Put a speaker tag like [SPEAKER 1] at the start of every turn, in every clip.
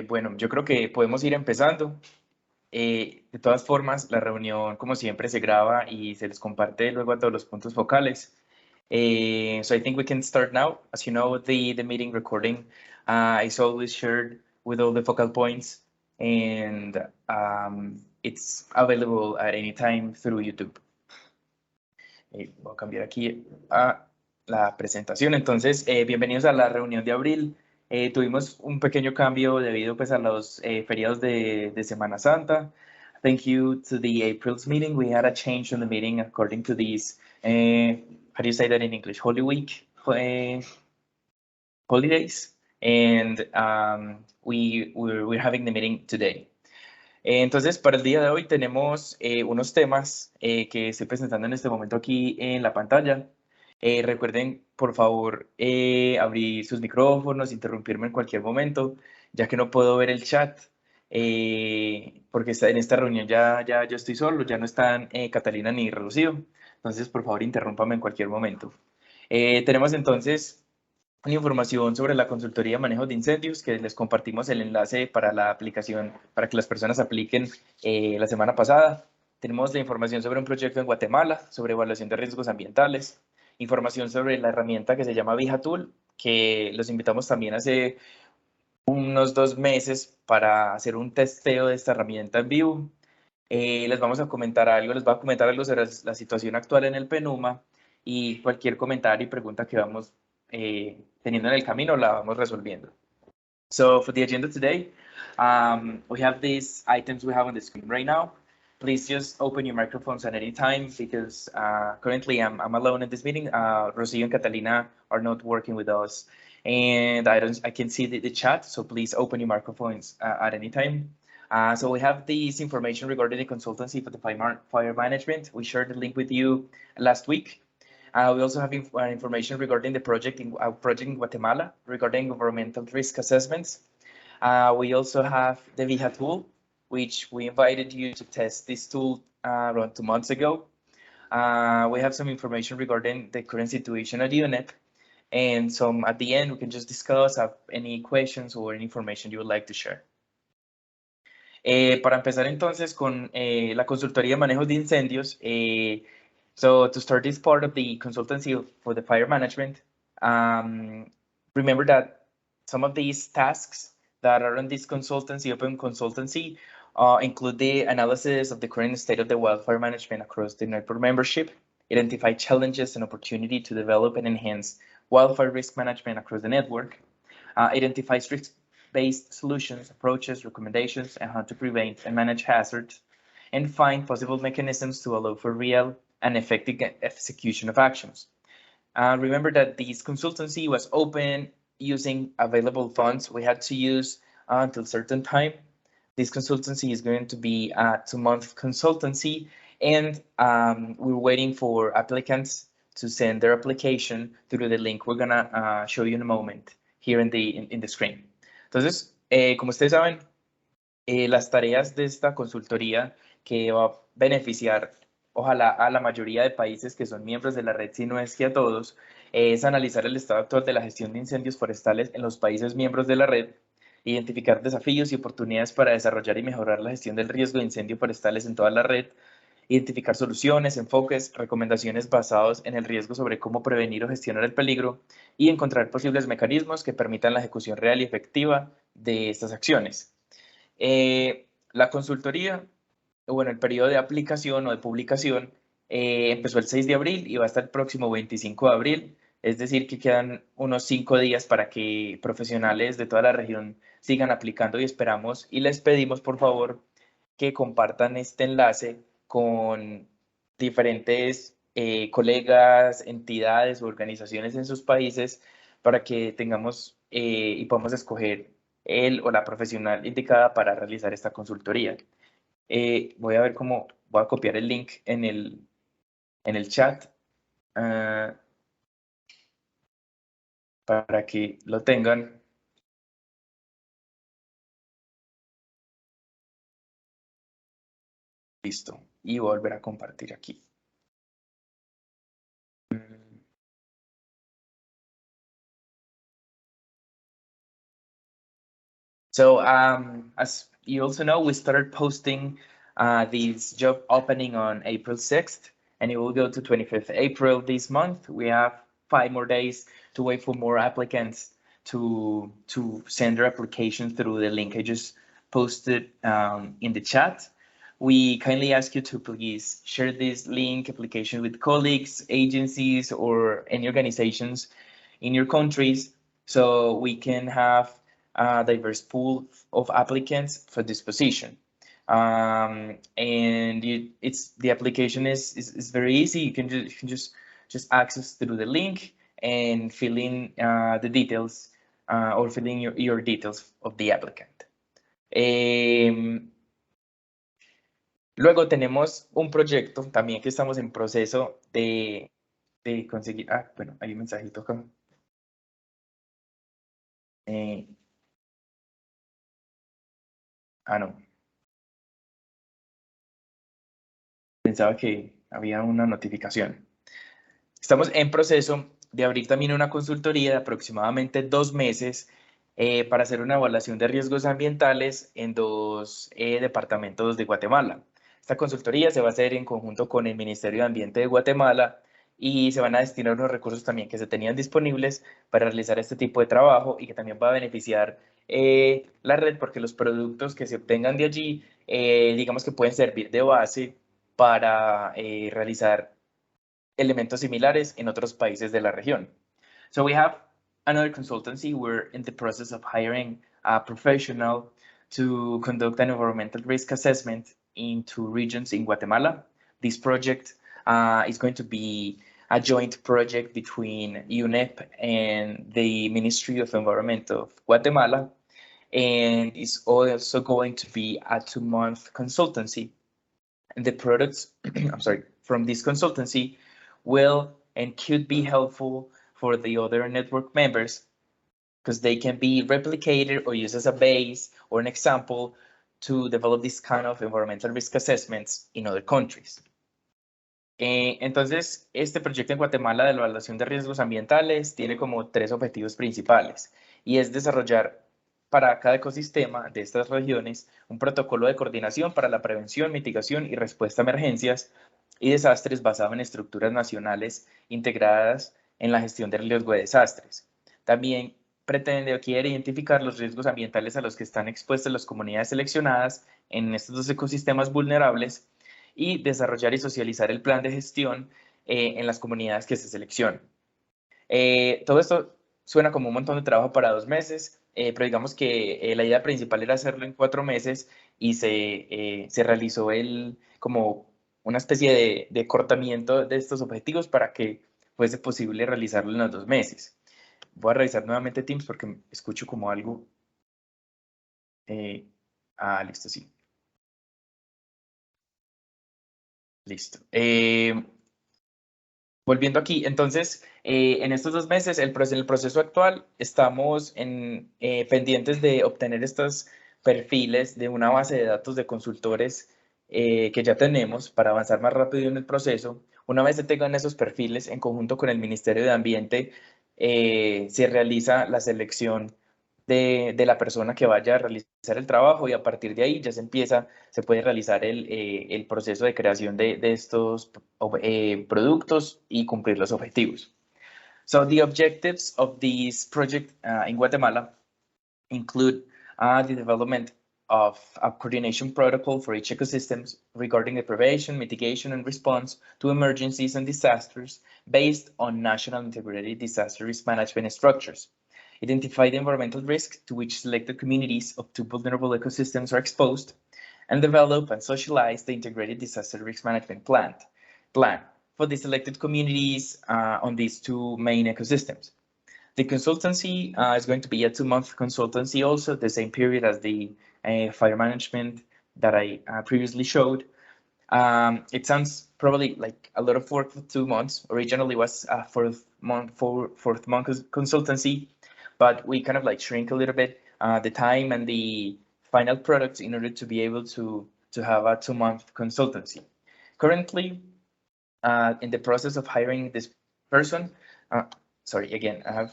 [SPEAKER 1] Bueno, yo creo que podemos ir empezando. De todas formas, la reunión, como siempre, se graba y se les comparte luego a todos los puntos focales. So I think we can start now. As you know, the meeting recording is always shared with all the focal points, and it's available at any time through YouTube. Voy a cambiar aquí a la presentación. Entonces, bienvenidos a la reunión de abril. Tuvimos un pequeño cambio debido pues, a los feriados de Semana Santa. Thank you to the April's meeting. We had a change in the meeting according to these, how do you say that in English? Holy Week holidays. And we're having the meeting today. Entonces, para el día de hoy tenemos unos temas que estoy presentando en este momento aquí en la pantalla. Recuerden, por favor, abrir sus micrófonos, interrumpirme en cualquier momento, ya que no puedo ver el chat, porque en esta reunión ya yo estoy solo, ya no están Catalina ni Rocío. Entonces, por favor, interrúmpame en cualquier momento. Tenemos entonces una información sobre la consultoría de manejo de incendios, que les compartimos el enlace para la aplicación, para que las personas apliquen la semana pasada. Tenemos la información sobre un proyecto en Guatemala, sobre evaluación de riesgos ambientales, información sobre la herramienta que se llama Vija Tool, que los invitamos también hace unos 2 meses para hacer un testeo de esta herramienta en vivo. Les voy a comentar algo sobre la situación actual en el PENUMA y cualquier comentario y pregunta que vamos teniendo en el camino la vamos resolviendo. So for the agenda today, we have these items we have on the screen right now. Please just open your microphones at any time because currently I'm alone in this meeting. Rocio and Catalina are not working with us, and I can see the chat. So please open your microphones at any time. So we have this information regarding the consultancy for the fire management. We shared the link with you last week. We also have information regarding the project in Guatemala regarding governmental risk assessments. We also have the Vija tool, which we invited you to test this tool around 2 months ago. We have some information regarding the current situation at UNEP. And so at the end, we can just discuss any questions or any information you would like to share. Para empezar entonces con la consultoría de manejo de incendios, so to start this part of the consultancy for the fire management, remember that some of these tasks that are on this consultancy, open consultancy, include the analysis of the current state of the wildfire management across the network membership, identify challenges and opportunity to develop and enhance wildfire risk management across the network, identify risk-based solutions, approaches, recommendations, and how to prevent and manage hazards, and find possible mechanisms to allow for real and effective execution of actions. Remember that this consultancy was open using available funds we had to use until certain time. This consultancy is going to be a 2-month consultancy, and we're waiting for applicants to send their application through the link we're gonna show you in a moment here in the screen. Entonces, como ustedes saben, las tareas de esta consultoría que va a beneficiar, ojalá, a la mayoría de países que son miembros de la red, si no es que a todos, es analizar el estado actual de la gestión de incendios forestales en los países miembros de la red, identificar desafíos y oportunidades para desarrollar y mejorar la gestión del riesgo de incendios forestales en toda la red, identificar soluciones, enfoques, recomendaciones basados en el riesgo sobre cómo prevenir o gestionar el peligro y encontrar posibles mecanismos que permitan la ejecución real y efectiva de estas acciones. La consultoría, bueno, el periodo de aplicación o de publicación empezó el 6 de abril y va hasta el próximo 25 de abril. Es decir, que quedan unos 5 días para que profesionales de toda la región sigan aplicando y esperamos y les pedimos, por favor, que compartan este enlace con diferentes colegas, entidades o organizaciones en sus países para que tengamos y podamos escoger el o la profesional indicada para realizar esta consultoría. Voy a ver cómo voy a copiar el link en el chat para que lo tengan. Listo. Y volver a compartir aquí. So as you also know, we started posting this job opening on April 6th, and it will go to 25th April this month. We have 5 more days to wait for more applicants to send their applications through the link I just posted in the chat. We kindly ask you to please share this link application with colleagues, agencies, or any organizations in your countries so we can have a diverse pool of applicants for this position. And it's the application is very easy. You can just access through the link and fill in the details or fill in your details of the applicant. Luego tenemos un proyecto también que estamos en proceso de conseguir. Ah, bueno, hay un mensajito acá. No. Pensaba que había una notificación. Estamos en proceso de abrir también una consultoría de aproximadamente 2 meses para hacer una evaluación de riesgos ambientales en 2 departamentos de Guatemala. Esta consultoría se va a hacer en conjunto con el Ministerio de Ambiente de Guatemala y se van a destinar unos recursos también que se tenían disponibles para realizar este tipo de trabajo y que también va a beneficiar la red porque los productos que se obtengan de allí, digamos que pueden servir de base para realizar elementos similares en otros países de la región. So we have another consultancy. We're in the process of hiring a professional to conduct an environmental risk assessment in 2 regions in Guatemala. This project is going to be a joint project between UNEP and the Ministry of Environment of Guatemala, and it's also going to be a 2-month consultancy. And the products, I'm sorry, from this consultancy will and could be helpful for the other network members because they can be replicated or used as a base or an example to develop this kind of environmental risk assessments in other countries. Entonces, este proyecto en Guatemala de evaluación de riesgos ambientales tiene como 3 objetivos principales y es desarrollar para cada ecosistema de estas regiones un protocolo de coordinación para la prevención, mitigación y respuesta a emergencias y desastres basado en estructuras nacionales integradas en la gestión del riesgo de desastres. También pretende o quiere identificar los riesgos ambientales a los que están expuestas las comunidades seleccionadas en estos 2 ecosistemas vulnerables y desarrollar y socializar el plan de gestión en las comunidades que se seleccionan. Todo esto suena como un montón de trabajo para 2 meses, pero digamos que la idea principal era hacerlo en 4 meses y se realizó como una especie de cortamiento de estos objetivos para que fuese posible realizarlo en los 2 meses. Voy a revisar nuevamente Teams porque escucho como algo. Listo, sí. Listo. Volviendo aquí, entonces, en estos 2 meses, en el proceso actual, estamos pendientes de obtener estos perfiles de una base de datos de consultores que ya tenemos para avanzar más rápido en el proceso. Una vez se tengan esos perfiles, en conjunto con el Ministerio de Ambiente, se realiza la selección de la persona que vaya a realizar el trabajo y a partir de ahí ya se puede realizar el proceso de creación de estos productos y cumplir los objetivos. So the objectives of this project in Guatemala include the development of a coordination protocol for each ecosystem regarding the prevention, mitigation, and response to emergencies and disasters based on national integrated disaster risk management structures. Identify the environmental risks to which selected communities of 2 vulnerable ecosystems are exposed, and develop and socialize the integrated disaster risk management plan for the selected communities on these 2 main ecosystems. The consultancy is going to be a 2-month consultancy also, the same period as the fire management that I previously showed. It sounds probably like a lot of work for 2 months. Originally was a 4th-month consultancy, but we kind of like shrink a little bit the time and the final products in order to be able to have a 2-month consultancy. Currently, in the process of hiring this person, sorry, again, I have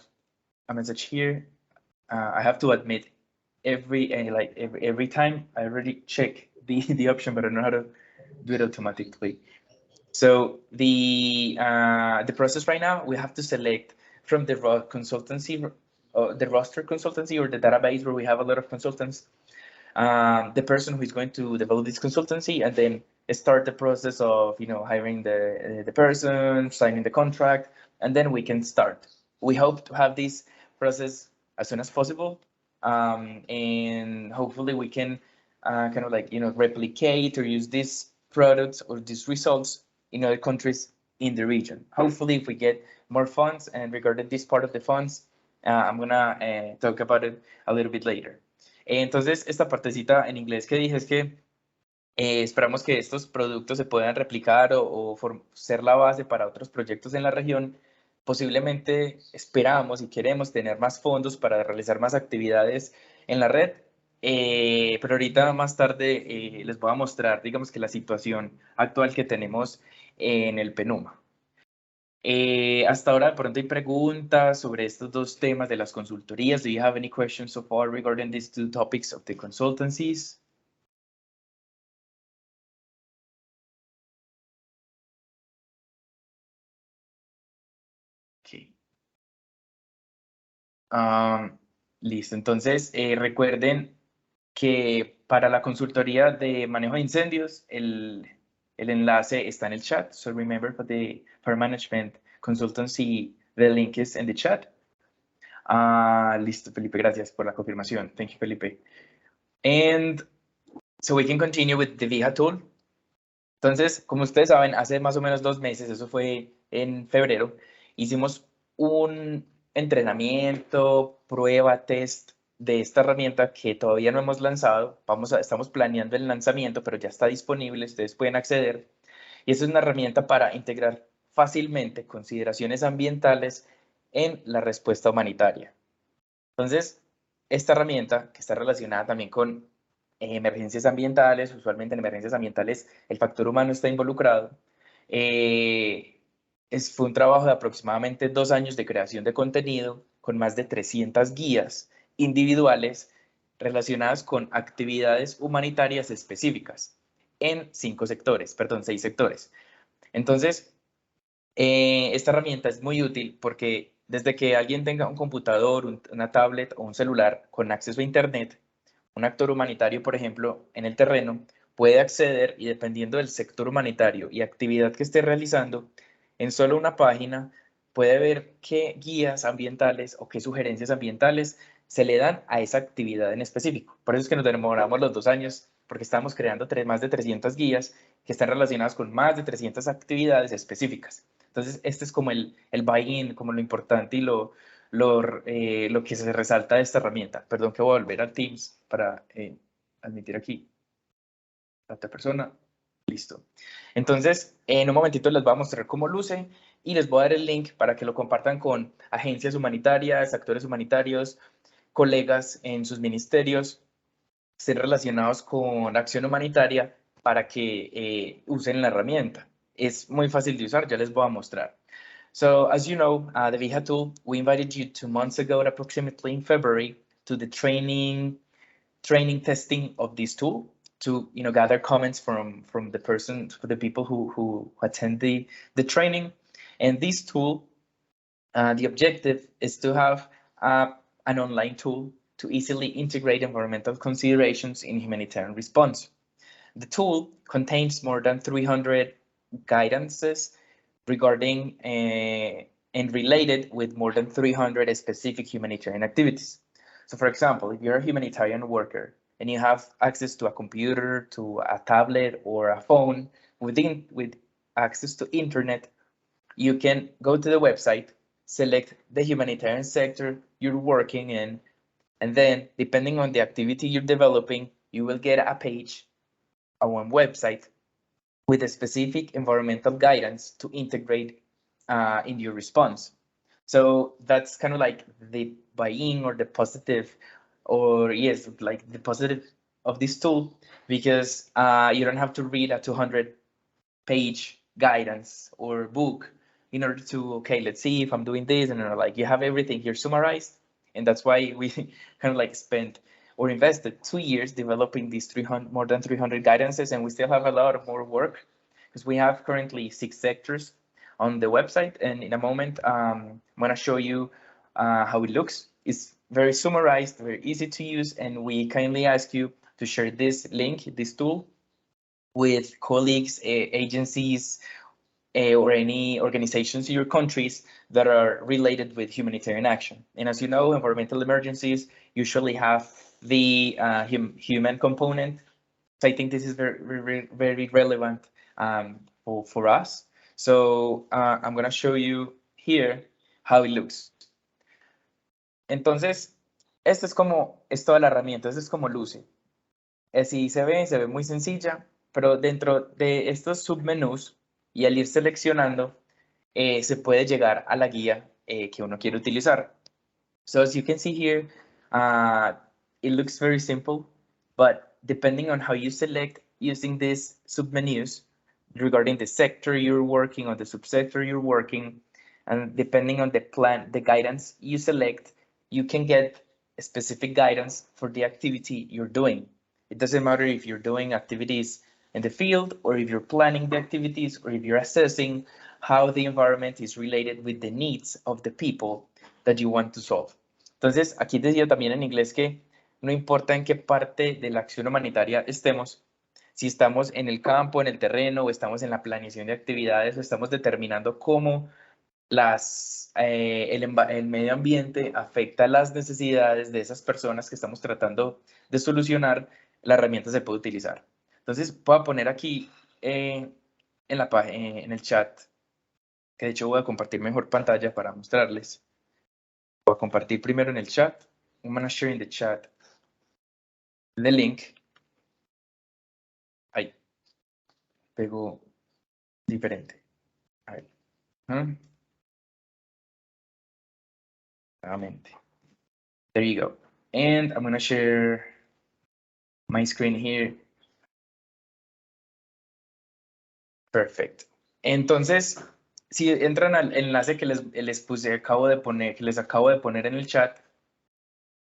[SPEAKER 1] a message here. I have to admit every time. I already check the option, but I don't know how to do it automatically. So the process right now, we have to select from the consultancy, the roster consultancy or the database where we have a lot of consultants, the person who is going to develop this consultancy, and then start the process of hiring the person, signing the contract, and then we can start. We hope to have this process as soon as possible, and hopefully we can kind of replicate or use these products or these results in other countries in the region. Hopefully, if we get more funds, and regarding this part of the funds, I'm gonna talk about it a little bit later. Entonces, esta partecita en inglés que dije es que esperamos que estos productos se puedan replicar o ser la base para otros proyectos en la región. Posiblemente esperamos y queremos tener más fondos para realizar más actividades en la red, pero ahorita más tarde les voy a mostrar, digamos que la situación actual que tenemos en el PENUMA. Hasta ahora de pronto hay preguntas sobre estos dos temas de las consultorías. Do you have any questions so far regarding these two topics of the consultancies? Okay. Listo, entonces recuerden que para la consultoría de manejo de incendios, el enlace está en el chat. So remember, for the fire management consultancy, the link is in the chat. Listo, Felipe, gracias por la confirmación. Thank you, Felipe. And so we can continue with the Vija tool. Entonces, como ustedes saben, hace más o menos 2 meses, eso fue en febrero, hicimos un entrenamiento, prueba, test de esta herramienta que todavía no hemos lanzado. Estamos planeando el lanzamiento, pero ya está disponible, ustedes pueden acceder. Y es una herramienta para integrar fácilmente consideraciones ambientales en la respuesta humanitaria. Entonces, esta herramienta, que está relacionada también con emergencias ambientales, usualmente en emergencias ambientales el factor humano está involucrado, fue un trabajo de aproximadamente 2 años de creación de contenido con más de 300 guías individuales relacionadas con actividades humanitarias específicas en 6 sectores. Entonces, esta herramienta es muy útil porque desde que alguien tenga un computador, una tablet o un celular con acceso a Internet, un actor humanitario, por ejemplo, en el terreno, puede acceder y dependiendo del sector humanitario y actividad que esté realizando, en solo una página puede ver qué guías ambientales o qué sugerencias ambientales se le dan a esa actividad en específico. Por eso es que nos demoramos los 2 años, porque estamos creando más de 300 guías que están relacionadas con más de 300 actividades específicas. Entonces, este es como el buy-in, como lo importante y lo que se resalta de esta herramienta. Perdón que voy a volver a Teams para admitir aquí a otra persona. Listo. Entonces, en un momentito les voy a mostrar cómo luce y les voy a dar el link para que lo compartan con agencias humanitarias, actores humanitarios, colegas en sus ministerios, estén relacionados con acción humanitaria para que usen la herramienta. Es muy fácil de usar, ya les voy a mostrar. So, as you know, the Vija tool, we invited you 2 months ago, approximately in February, to the training testing of this tool to gather comments from the people who attend the training. And this tool, the objective is to have an online tool to easily integrate environmental considerations in humanitarian response. The tool contains more than 300 guidances regarding and related with more than 300 specific humanitarian activities. So for example, if you're a humanitarian worker and you have access to a computer, to a tablet or a phone with access to internet, you can go to the website, select the humanitarian sector you're working in, and then depending on the activity you're developing, you will get a page on one website with a specific environmental guidance to integrate in your response. So that's kind of like the buy-in or the positive, or yes, like the positive of this tool, because you don't have to read a 200-page guidance or book in order to, okay, let's see if I'm doing this, and like you have everything here summarized, and that's why we kind of like spent or invested 2 years developing these more than 300 guidances, and we still have a lot of more work because we have currently 6 sectors on the website, and in a moment I'm going to show you how it looks. It's very summarized, very easy to use, and we kindly ask you to share this link, this tool, with colleagues, agencies, or any organizations in your countries that are related with humanitarian action. And as you know, environmental emergencies usually have the human component. So I think this is very relevant for us. So I'm going to show you here how it looks. Entonces, esta es toda la herramienta, esto es como luce. Así se ve muy sencilla, pero dentro de estos submenús y al ir seleccionando, se puede llegar a la guía que uno quiere utilizar. So as you can see here, it looks very simple, but depending on how you select using these submenus regarding the sector you're working or the subsector you're working, and depending on the plan, the guidance you select, you can get a specific guidance for the activity you're doing. It doesn't matter if you're doing activities in the field or if you're planning the activities or if you're assessing how the environment is related with the needs of the people that you want to solve. Entonces, aquí decía también en inglés que no importa en qué parte de la acción humanitaria estemos, si estamos en el campo, en el terreno, o estamos en la planeación de actividades, o estamos determinando cómo el medio ambiente afecta las necesidades de esas personas que estamos tratando de solucionar, la herramienta se puede utilizar. Entonces, voy a poner aquí en el chat, que de hecho voy a compartir mejor pantalla para mostrarles. Voy a compartir primero en el chat. I'm going to share in the chat the link. Ahí. Pego diferente. A ver. Nuevamente. There you go. And I'm going to share my screen here. Perfect. Entonces, si entran al enlace que les acabo de poner en el chat,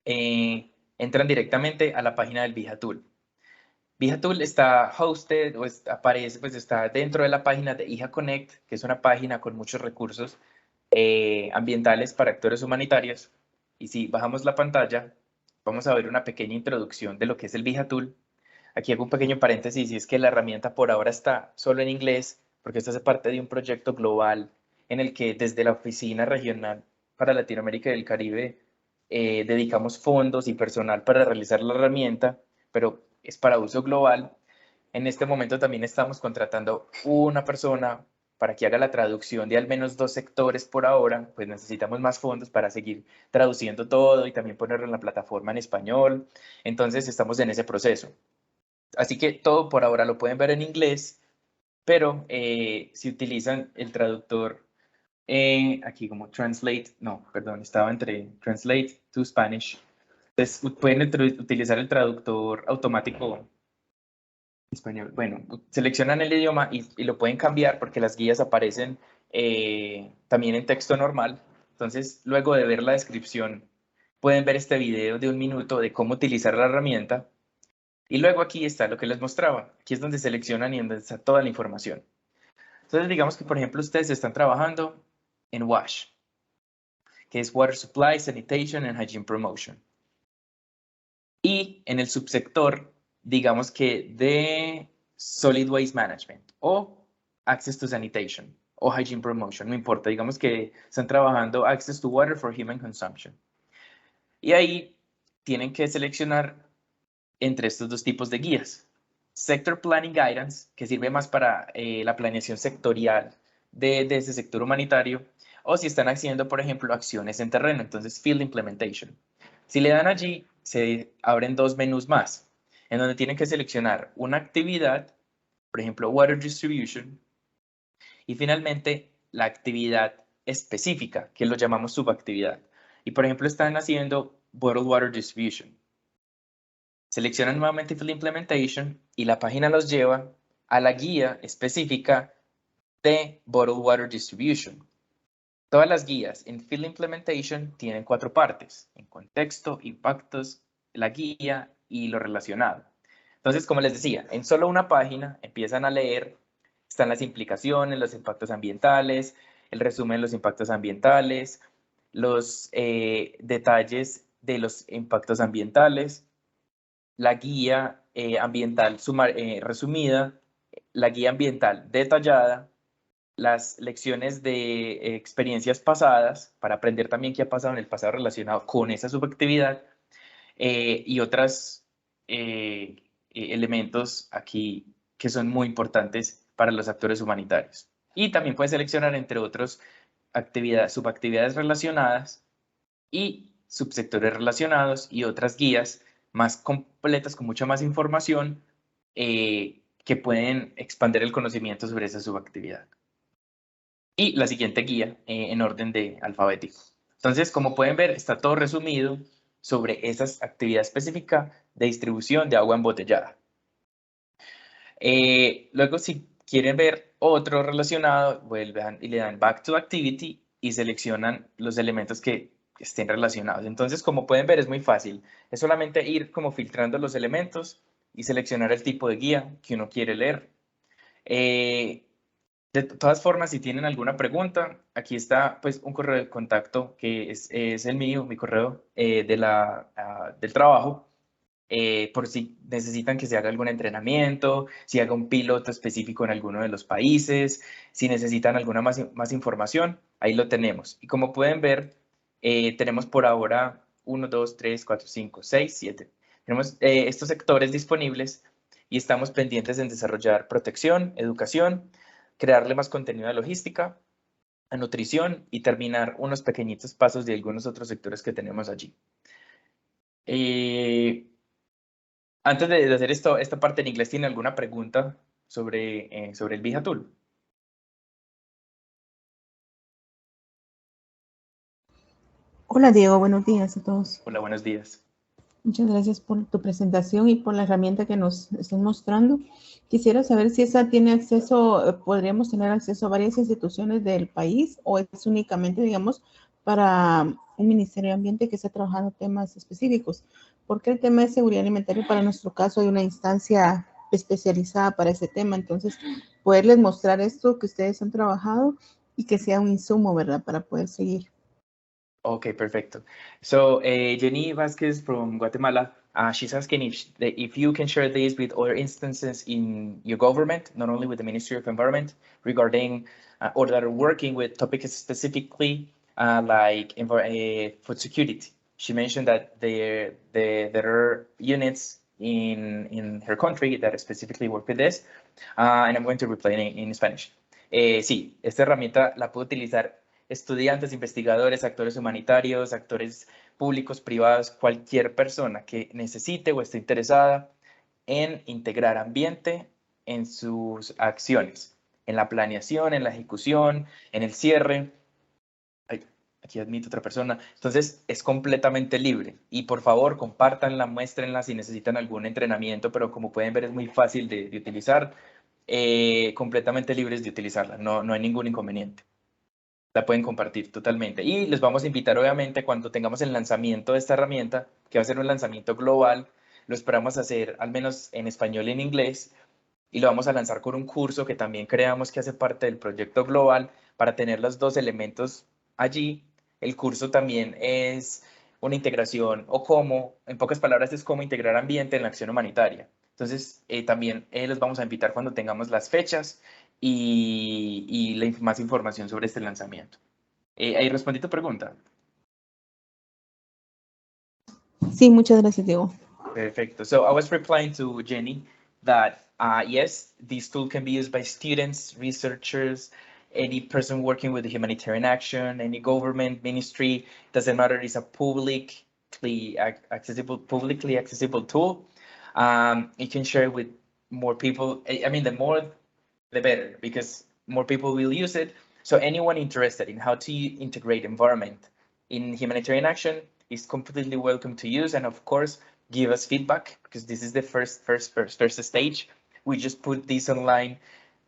[SPEAKER 1] entran directamente a la página del VIJA-Tool. VIJA-Tool está hosted o aparece, pues está dentro de la página de IJA Connect, que es una página con muchos recursos ambientales para actores humanitarios. Y si bajamos la pantalla, vamos a ver una pequeña introducción de lo que es el VIJA-Tool. Aquí hago un pequeño paréntesis y es que la herramienta por ahora está solo en inglés, porque esto hace parte de un proyecto global en el que desde la Oficina Regional para Latinoamérica y el Caribe dedicamos fondos y personal para realizar la herramienta, pero es para uso global. En este momento también estamos contratando una persona para que haga la traducción de al menos 2 sectores por ahora, pues necesitamos más fondos para seguir traduciendo todo y también ponerlo en la plataforma en español. Entonces estamos en ese proceso. Así que todo por ahora lo pueden ver en inglés, pero si utilizan el traductor aquí como translate, no, perdón, estaba entre translate to Spanish. Entonces pueden utilizar el traductor automático español. Bueno, seleccionan el idioma y lo pueden cambiar porque las guías aparecen también en texto normal. Entonces, luego de ver la descripción, pueden ver este video de 1 minuto de cómo utilizar la herramienta. Y luego aquí está lo que les mostraba. Aquí es donde seleccionan y donde está toda la información. Entonces, digamos que, por ejemplo, ustedes están trabajando en WASH, que es Water Supply, Sanitation and Hygiene Promotion. Y en el subsector, digamos que de Solid Waste Management o Access to Sanitation o Hygiene Promotion, no importa, digamos que están trabajando Access to Water for Human Consumption. Y ahí tienen que seleccionar entre estos 2 tipos de guías. Sector Planning Guidance, que sirve más para la planeación sectorial de ese sector humanitario, o si están haciendo, por ejemplo, acciones en terreno, entonces Field Implementation. Si le dan allí, se abren 2 menús más, en donde tienen que seleccionar una actividad, por ejemplo, Water Distribution, y finalmente la actividad específica, que lo llamamos subactividad. Y por ejemplo, están haciendo Bottled Water Distribution. Seleccionan nuevamente Field Implementation y la página los lleva a la guía específica de Bottled Water Distribution. Todas las guías en Field Implementation tienen 4 partes: en contexto, impactos, la guía y lo relacionado. Entonces, como les decía, en solo una página empiezan a leer, están las implicaciones, los impactos ambientales, el resumen de los impactos ambientales, los detalles de los impactos ambientales, la guía ambiental resumida, la guía ambiental detallada, las lecciones de experiencias pasadas para aprender también qué ha pasado en el pasado relacionado con esa subactividad y otros elementos aquí que son muy importantes para los actores humanitarios. Y también puedes seleccionar entre otros subactividades relacionadas y subsectores relacionados y otras guías más completas con mucha más información que pueden expandir el conocimiento sobre esa subactividad. Y la siguiente guía en orden de alfabético. Entonces, como pueden ver, está todo resumido sobre esa actividad específica de distribución de agua embotellada. Luego, si quieren ver otro relacionado, vuelven y le dan Back to Activity y seleccionan los elementos que estén relacionados. Entonces, como pueden ver, es muy fácil. Es solamente ir como filtrando los elementos y seleccionar el tipo de guía que uno quiere leer. De todas formas, si tienen alguna pregunta, aquí está pues un correo de contacto que es el mío, mi correo del trabajo, por si necesitan que se haga algún entrenamiento, si haga un piloto específico en alguno de los países, si necesitan alguna más información, ahí lo tenemos. Y como pueden ver, tenemos por ahora 1, 2, 3, 4, 5, 6, 7. Tenemos estos sectores disponibles y estamos pendientes en desarrollar protección, educación, crearle más contenido a logística, a nutrición y terminar unos pequeñitos pasos de algunos otros sectores que tenemos allí. Antes de hacer esta parte en inglés, ¿tiene alguna pregunta sobre el Bija Tool?
[SPEAKER 2] Hola Diego, buenos días a todos.
[SPEAKER 1] Hola, buenos días.
[SPEAKER 2] Muchas gracias por tu presentación y por la herramienta que nos están mostrando. Quisiera saber si esa tiene acceso, podríamos tener acceso a varias instituciones del país o es únicamente, digamos, para un Ministerio de Ambiente que está trabajando temas específicos. Porque el tema de seguridad alimentaria, para nuestro caso, hay una instancia especializada para ese tema. Entonces, poderles mostrar esto que ustedes han trabajado y que sea un insumo, ¿verdad? Para poder seguir.
[SPEAKER 1] Okay, perfecto. So Jenny Vasquez from Guatemala, she's asking if you can share this with other instances in your government, not only with the Ministry of Environment, regarding or that are working with topics specifically like food security. She mentioned that there are units in her country that specifically work with this, and I'm going to reply in Spanish. Sí, esta herramienta la puedo utilizar estudiantes, investigadores, actores humanitarios, actores públicos, privados, cualquier persona que necesite o esté interesada en integrar ambiente en sus acciones, en la planeación, en la ejecución, en el cierre. Ay, aquí admito otra persona. Entonces, es completamente libre. Y por favor, compártanla, muéstrenla si necesitan algún entrenamiento, pero como pueden ver, es muy fácil de utilizar. Completamente libres de utilizarla, no hay ningún inconveniente. La pueden compartir totalmente. Y les vamos a invitar, obviamente, cuando tengamos el lanzamiento de esta herramienta, que va a ser un lanzamiento global, lo esperamos hacer al menos en español y en inglés, y lo vamos a lanzar con un curso que también creamos que hace parte del proyecto global para tener los dos elementos allí. El curso también es una integración o cómo, en pocas palabras, es cómo integrar ambiente en la acción humanitaria. Entonces, también los vamos a invitar cuando tengamos las fechas y más información sobre este lanzamiento. Ahí respondí tu pregunta.
[SPEAKER 2] Sí, muchas gracias, Diego.
[SPEAKER 1] Perfecto. So I was replying to Jenny that yes, this tool can be used by students, researchers, any person working with humanitarian action, any government ministry. Doesn't matter. It's a publicly accessible tool. You can share it with more people. I mean, the more, the better, because more people will use it. So anyone interested in how to integrate environment in humanitarian action is completely welcome to use, and of course, give us feedback, because this is the first stage. We just put this online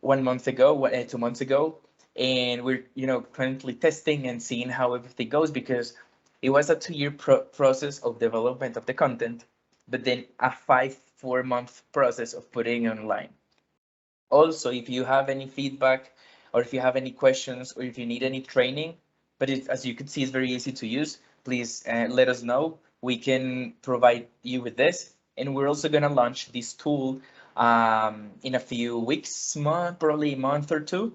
[SPEAKER 1] 1 month ago, 2 months ago, and we're currently testing and seeing how everything goes, because it was a 2-year process of development of the content, but then a 4-month process of putting it online. Also, if you have any feedback or if you have any questions or if you need any training, but as you can see, it's very easy to use, please let us know. We can provide you with this. And we're also going to launch this tool in a few weeks, probably a month or two,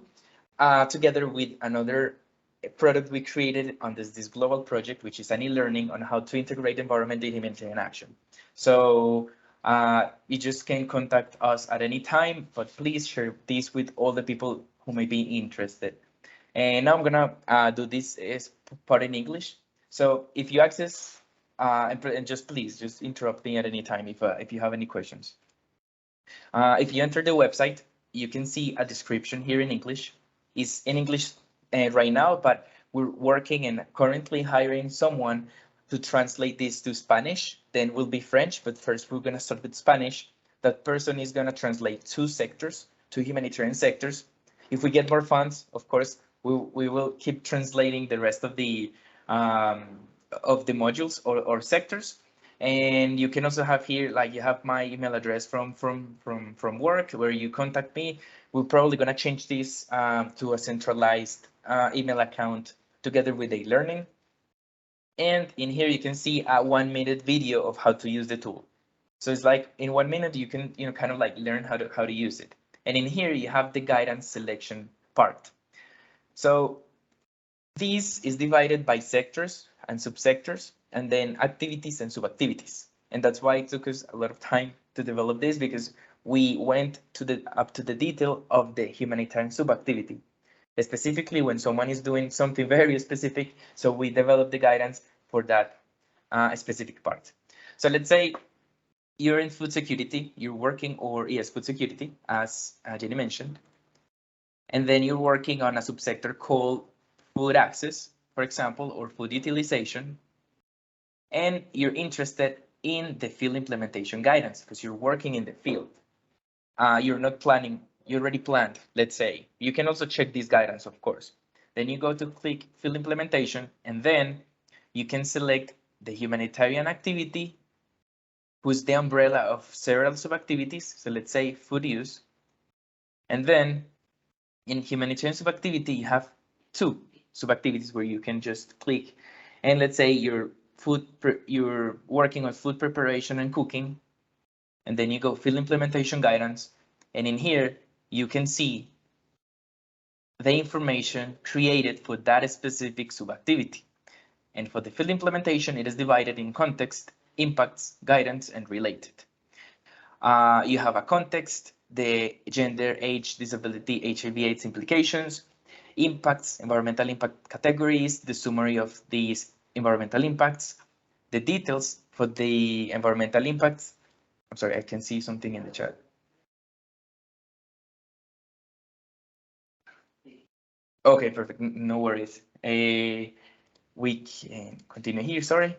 [SPEAKER 1] together with another product we created on this global project, which is an e-learning on how to integrate environment and humanitarian action. So you just can contact us at any time, but please share this with all the people who may be interested. And now I'm gonna do this as part in English. So if you access, and just please just interrupt me at any time if you have any questions. If you enter the website, you can see a description here in English. It's in English right now, but we're working and currently hiring someone to translate this to Spanish. Then will be French, but first we're gonna start with Spanish. That person is gonna translate two humanitarian sectors. If we get more funds, of course, we will keep translating the rest of the modules or sectors. And you can also have here, like you have my email address from work where you contact me. We're probably gonna change this to a centralized email account together with a learning. And in here you can see a 1-minute video of how to use the tool. So it's like in 1 minute you can kind of like learn how to use it. And in here you have the guidance selection part. So this is divided by sectors and subsectors, and then activities and subactivities. And that's why it took us a lot of time to develop this, because we went up to the detail of the humanitarian subactivity, specifically when someone is doing something very specific. So we developed the guidance for that specific part. So let's say you're in food security, you're working, or yes, food security, as Jenny mentioned, and then you're working on a subsector called food access, for example, or food utilization, and you're interested in the field implementation guidance because you're working in the field. You're not planning, you already planned, let's say. You can also check this guidance, of course. Then you go to click field implementation, and then you can select the humanitarian activity, who's the umbrella of several subactivities. So let's say food use. And then in humanitarian subactivity, you have two subactivities where you can just click. And let's say you're working on food preparation and cooking, and then you go field implementation guidance. And in here, you can see the information created for that specific subactivity. And for the field implementation, it is divided in context, impacts, guidance, and related. You have a context, the gender, age, disability, HIV/AIDS implications, impacts, environmental impact categories, the summary of these environmental impacts, the details for the environmental impacts. I'm sorry, I can see something in the chat. Okay, perfect, no worries. We can continue here, sorry.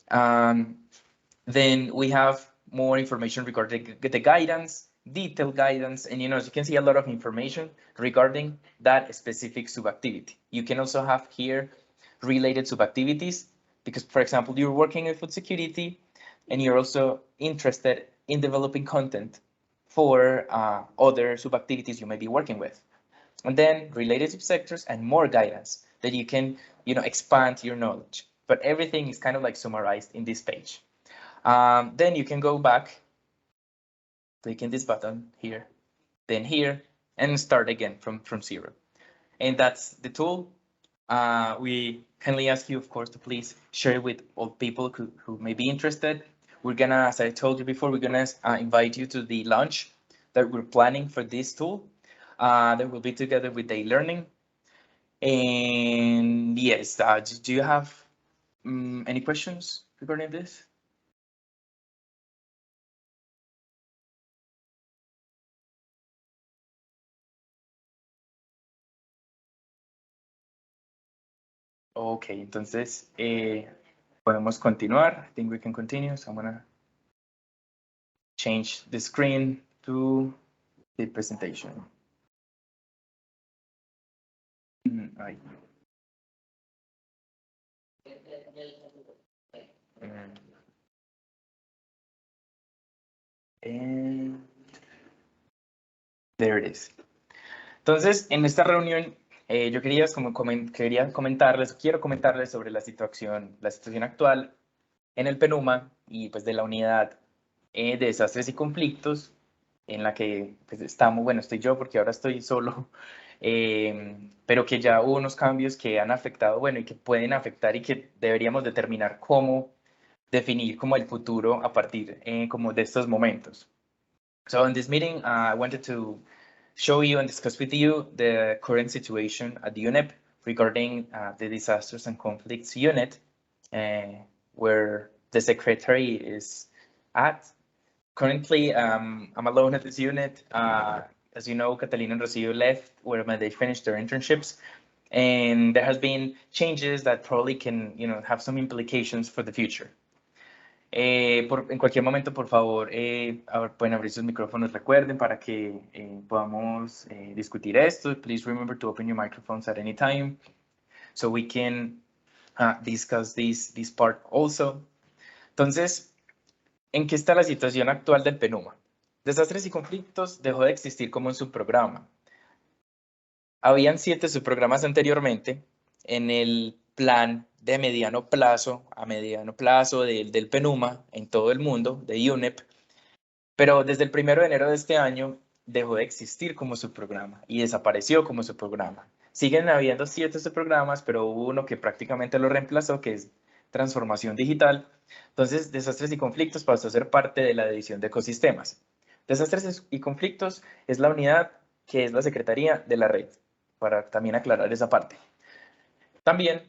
[SPEAKER 1] Then we have more information regarding the guidance, detailed guidance, and as you can see, a lot of information regarding that specific subactivity. You can also have here related subactivities, because, for example, you're working with food security and you're also interested in developing content for other subactivities you may be working with. And then related subsectors and more guidance that you can, expand your knowledge. But everything is kind of like summarized in this page. Then you can go back, clicking this button here, then here, and start again from zero. And that's the tool. We kindly ask you, of course, to please share it with all people who may be interested. We're gonna, as I told you before, we're gonna invite you to the launch that we're planning for this tool. That will be together with the learning. And yes, do you have any questions regarding this? Ok, entonces podemos continuar. I think we can continue. So I'm gonna change the screen to the presentation. Right. And there it is. Entonces, en esta reunión, yo quiero comentarles sobre la situación actual en el PENUMA y pues de la unidad de desastres y conflictos en la que pues, estamos, bueno, estoy yo porque ahora estoy solo, pero que ya hubo unos cambios que han afectado, bueno, y que pueden afectar y que deberíamos determinar cómo definir como el futuro a partir como de estos momentos. So in this meeting, I wanted to show you and discuss with you the current situation at the UNEP regarding the Disasters and Conflicts Unit, where the secretary is at. Currently, I'm alone at this unit. As you know, Catalina and Rocio left when they finished their internships, and there has been changes that probably can, have some implications for the future. En cualquier momento, por favor, pueden abrir sus micrófonos, recuerden, para que podamos discutir esto. Please remember to open your microphones at any time so we can discuss this part also. Entonces, ¿en qué está la situación actual del PENUMA? Desastres y conflictos dejó de existir como un subprograma. Habían 7 subprogramas anteriormente en el plan de mediano plazo del PENUMA en todo el mundo, de UNEP, pero desde el 1 de enero de este año dejó de existir como subprograma y desapareció como subprograma. Siguen habiendo 7 subprogramas, pero hubo uno que prácticamente lo reemplazó, que es transformación digital. Entonces, desastres y conflictos pasó a ser parte de la división de ecosistemas. Desastres y conflictos es la unidad que es la secretaría de la red, para también aclarar esa parte. También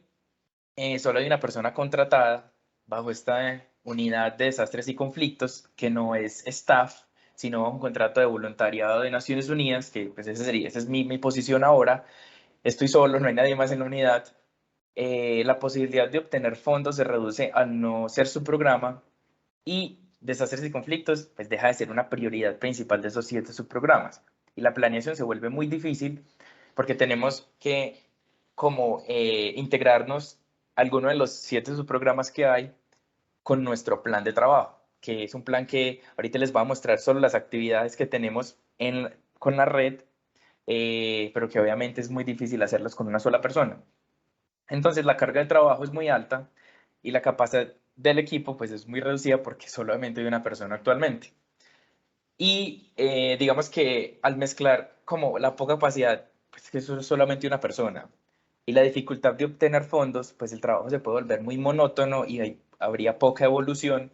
[SPEAKER 1] solo hay una persona contratada bajo esta unidad de desastres y conflictos que no es staff, sino un contrato de voluntariado de Naciones Unidas, que pues esa es mi posición ahora. Estoy solo, no hay nadie más en la unidad. La posibilidad de obtener fondos se reduce al no ser su programa y desastres y conflictos pues deja de ser una prioridad principal de esos 7 subprogramas. Y la planeación se vuelve muy difícil porque tenemos que como integrarnos alguno de los 7 subprogramas que hay con nuestro plan de trabajo, que es un plan que ahorita les voy a mostrar solo las actividades que tenemos con la red, pero que obviamente es muy difícil hacerlas con una sola persona. Entonces la carga de trabajo es muy alta y la capacidad del equipo pues es muy reducida porque solamente hay una persona actualmente. Y digamos que al mezclar como la poca capacidad, pues que eso es solamente una persona, y la dificultad de obtener fondos, pues el trabajo se puede volver muy monótono y habría poca evolución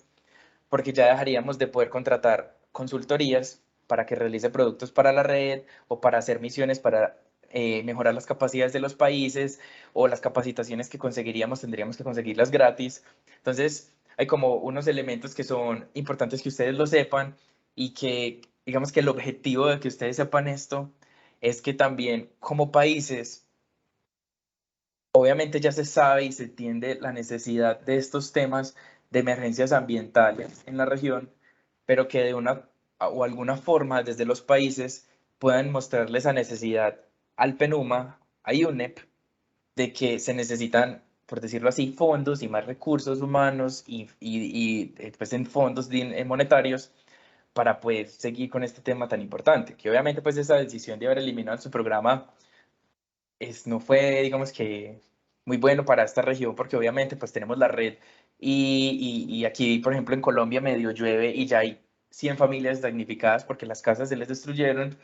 [SPEAKER 1] porque ya dejaríamos de poder contratar consultorías para que realice productos para la red o para hacer misiones para mejorar las capacidades de los países, o las capacitaciones que conseguiríamos tendríamos que conseguirlas gratis. Entonces, hay como unos elementos que son importantes que ustedes lo sepan y que, digamos que el objetivo de que ustedes sepan esto es que también como países, obviamente ya se sabe y se entiende la necesidad de estos temas de emergencias ambientales en la región, pero que de una o alguna forma desde los países puedan mostrarles esa necesidad al PENUMA, a UNEP, de que se necesitan, por decirlo así, fondos y más recursos humanos y pues en fondos monetarios para poder seguir con este tema tan importante, que obviamente pues esa decisión de haber eliminado su programa no fue, digamos que, muy bueno para esta región, porque obviamente pues tenemos la red y aquí, por ejemplo, en Colombia medio llueve y ya hay 100 familias damnificadas porque las casas se les destruyeron,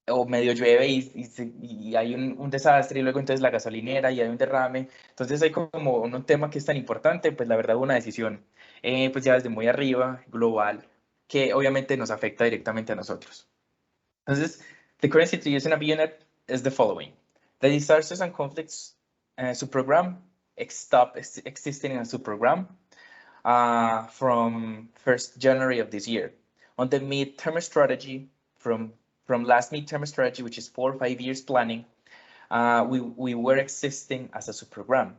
[SPEAKER 1] o medio llueve y hay un desastre y luego entonces la gasolinera y hay un derrame. Entonces hay como un tema que es tan importante, pues la verdad una decisión pues ya desde muy arriba, global, que obviamente nos afecta directamente a nosotros. Entonces, the current situation of UNEP is the following. The Disasters and Conflicts subprogram stopped existing as a subprogram from 1st January of this year. On the midterm strategy, from last midterm strategy, which is 4 or 5 years planning, we were existing as a subprogram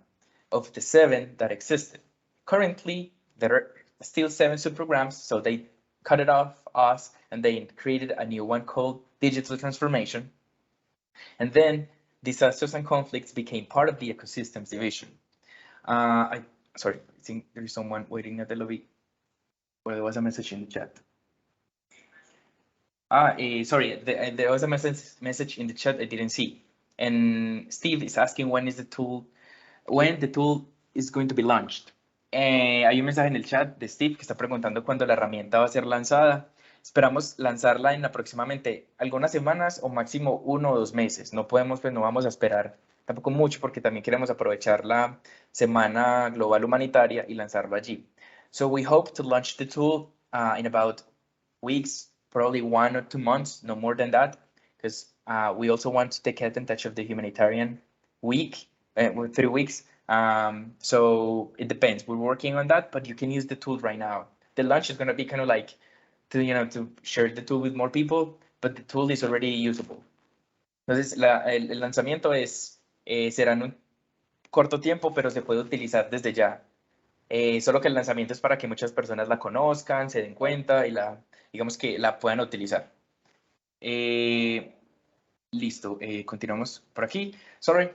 [SPEAKER 1] of the 7 that existed. Currently, there are still 7 subprograms, so they cut it off us and they created a new one called digital transformation. And then disasters and conflicts became part of the ecosystems division. Sorry, I think there is someone waiting at the lobby. Well, there was a message in the chat. Sorry, there was a message in the chat I didn't see. And Steve is asking when the tool is going to be launched. Hay un mensaje en el chat de Steve que está preguntando cuándo la herramienta va a ser lanzada. Esperamos lanzarla en aproximadamente algunas semanas o máximo 1 o 2 meses. No podemos, pues no vamos a esperar tampoco mucho porque también queremos aprovechar la Semana Global Humanitaria y lanzarlo allí. So we hope to launch the tool in about weeks, probably 1 or 2 months, no more than that, because we also want to take advantage of the humanitarian week, 3 weeks. So it depends. We're working on that, but you can use the tool right now. The launch is going to be kind of like to share the tool with more people, but the tool is already usable. Entonces, el lanzamiento será en un corto tiempo, pero se puede utilizar desde ya. Solo que el lanzamiento es para que muchas personas la conozcan, se den cuenta y digamos que la puedan utilizar. Listo, continuamos por aquí. Sorry.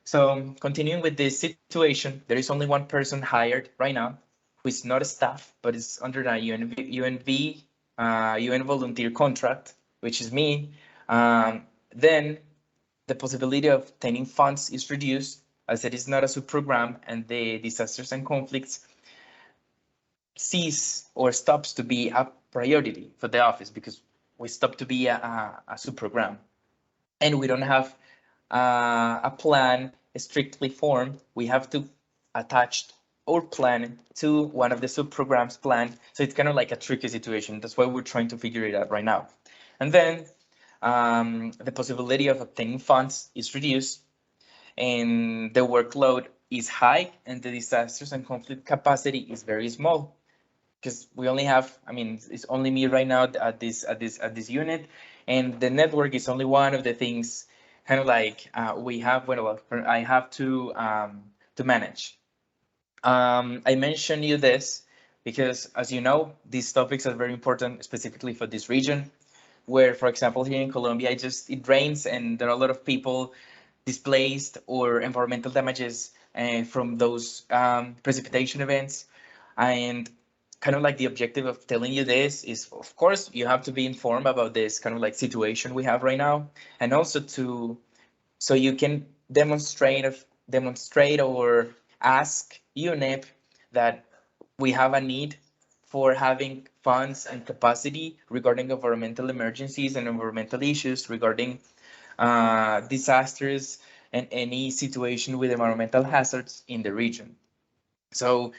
[SPEAKER 1] So continuing with this situation, there is only one person hired right now who is not a staff, but is under the UN volunteer contract, which is me. Then the possibility of obtaining funds is reduced as it is not a sub-program and the disasters and conflicts cease or stops to be a priority for the office because we stop to be a sub-program. And we don't have a plan strictly formed. We have to attach our plan to one of the sub-programs plan. So it's kind of like a tricky situation. That's why we're trying to figure it out right now. And then the possibility of obtaining funds is reduced and the workload is high and the disasters and conflict capacity is very small because we only have, I mean, it's only me right now at this unit, and the network is only one of the things kind of like we have, well, I have to manage. I mentioned you this because, as you know, these topics are very important, specifically for this region, where, for example, here in Colombia, it rains and there are a lot of people displaced or environmental damages from those precipitation events. And kind of like the objective of telling you this is, of course, you have to be informed about this kind of like situation we have right now, and also so you can demonstrate or ask UNEP that we have a need for having funds and capacity regarding environmental emergencies and environmental issues regarding disasters and any situation with environmental hazards in the region. So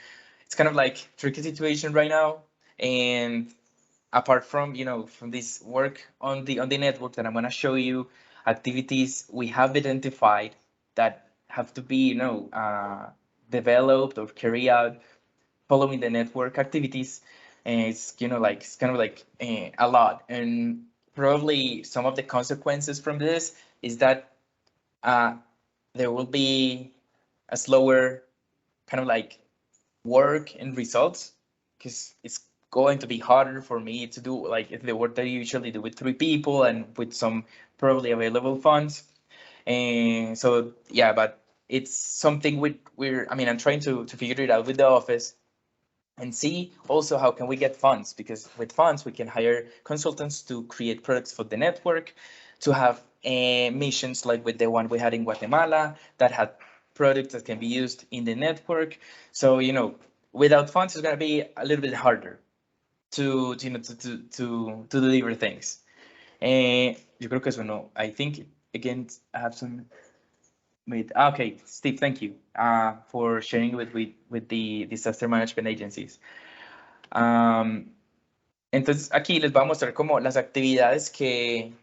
[SPEAKER 1] it's kind of like tricky situation right now. And apart from, from this work on the network that I'm going to show you, activities we have identified that have to be, developed or carried out following the network activities. And it's, kind of like a lot. And probably some of the consequences from this is that there will be a slower kind of like work and results because it's going to be harder for me to do like the work that I usually do with 3 people and with some probably available funds. And so, yeah, but it's something I'm trying to figure it out with the office and see also how can we get funds, because with funds we can hire consultants to create products for the network, to have missions like with the one we had in Guatemala that had products that can be used in the network. So, without funds, it's going to be a little bit harder to deliver things. Yo creo que eso no. I think, again, I have some... Okay, Steve, thank you for sharing with the disaster management agencies. Entonces, aquí les voy a mostrar como las actividades que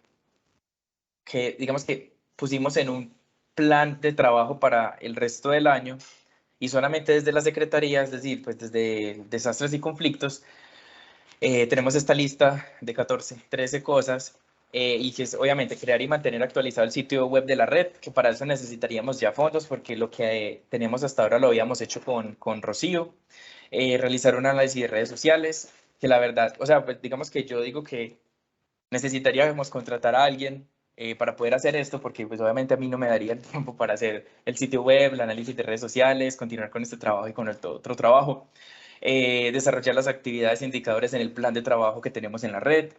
[SPEAKER 1] digamos que pusimos en un plan de trabajo para el resto del año, y solamente desde la Secretaría, es decir, pues desde Desastres y Conflictos, tenemos esta lista de 13 cosas, y que es obviamente crear y mantener actualizado el sitio web de la red, que para eso necesitaríamos ya fondos, porque lo que tenemos hasta ahora lo habíamos hecho con Rocío, realizar un análisis de redes sociales, que la verdad, o sea, pues digamos que yo digo que necesitaríamos contratar a alguien para poder hacer esto, porque pues obviamente a mí no me daría el tiempo para hacer el sitio web, el análisis de redes sociales, continuar con este trabajo y con el otro trabajo. desarrollar las actividades e indicadores en el plan de trabajo que tenemos en la red.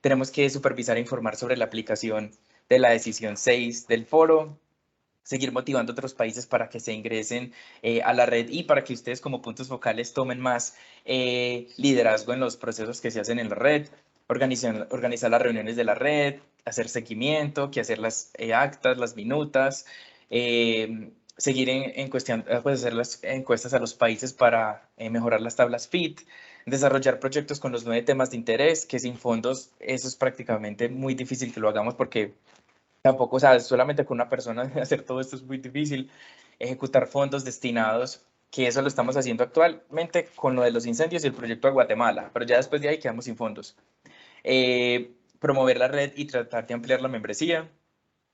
[SPEAKER 1] Tenemos que supervisar e informar sobre la aplicación de la decisión 6 del foro, seguir motivando a otros países para que se ingresen a la red y para que ustedes como puntos focales tomen más liderazgo en los procesos que se hacen en la red, organizar las reuniones de la red, hacer seguimiento, que hacer las actas, las minutas, seguir en cuestión, pues hacer las encuestas a los países para mejorar las tablas FIT, desarrollar proyectos con los 9 temas de interés, que sin fondos eso es prácticamente muy difícil que lo hagamos porque tampoco, o sea, solamente con una persona hacer todo esto es muy difícil. Ejecutar fondos destinados, que eso lo estamos haciendo actualmente con lo de los incendios y el proyecto de Guatemala, pero ya después de ahí quedamos sin fondos. Promover la red y tratar de ampliar la membresía.